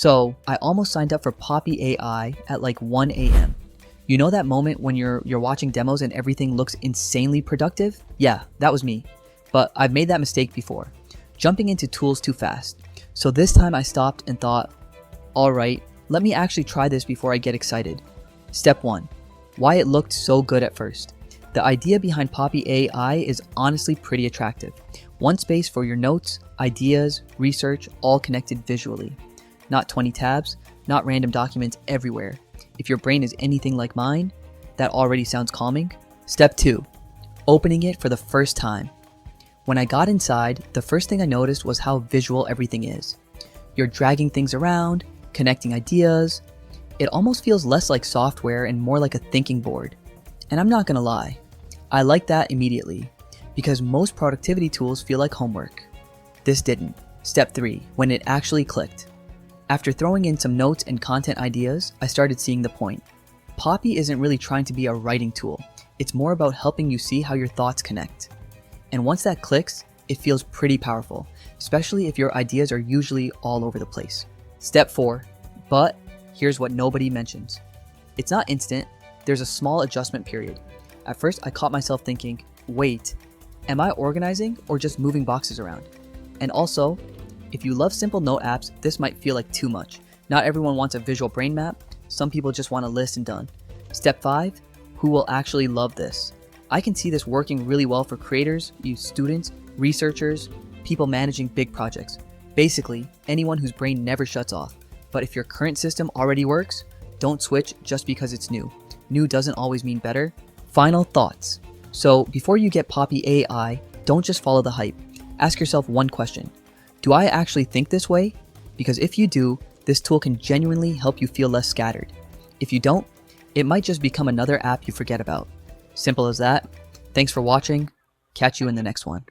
So I almost signed up for Poppy AI at like 1 a.m. You know that moment when you're watching demos and everything looks insanely productive? Yeah, that was me. But I've made that mistake before, jumping into tools too fast. So this time I stopped and thought, all right, let me actually try this before I get excited. Step 1. Why it looked so good at first. The idea behind Poppy AI is honestly pretty attractive. One space for your notes, ideas, research, all connected visually. Not 20 tabs, not random documents everywhere. If your brain is anything like mine, that already sounds calming. Step 2. Opening it for the first time. When I got inside, the first thing I noticed was how visual everything is. You're dragging things around, connecting ideas. It almost feels less like software and more like a thinking board. And I'm not gonna lie, I like that immediately, because most productivity tools feel like homework. This didn't. Step 3, when it actually clicked. After throwing in some notes and content ideas, I started seeing the point. Poppy isn't really trying to be a writing tool. It's more about helping you see how your thoughts connect. And once that clicks, it feels pretty powerful, especially if your ideas are usually all over the place. Step 4, but here's what nobody mentions. It's not instant, there's a small adjustment period. At first, I caught myself thinking, wait, am I organizing or just moving boxes around? And also, if you love simple note apps, this might feel like too much. Not everyone wants a visual brain map. Some people just want a list and done. Step 5, who will actually love this? I can see this working really well for creators, students, researchers, people managing big projects. Basically, anyone whose brain never shuts off. But if your current system already works, don't switch just because it's new. New doesn't always mean better. Final thoughts. So before you get Poppy AI, don't just follow the hype. Ask yourself one question. Do I actually think this way? Because if you do, this tool can genuinely help you feel less scattered. If you don't, it might just become another app you forget about. Simple as that. Thanks for watching. Catch you in the next one.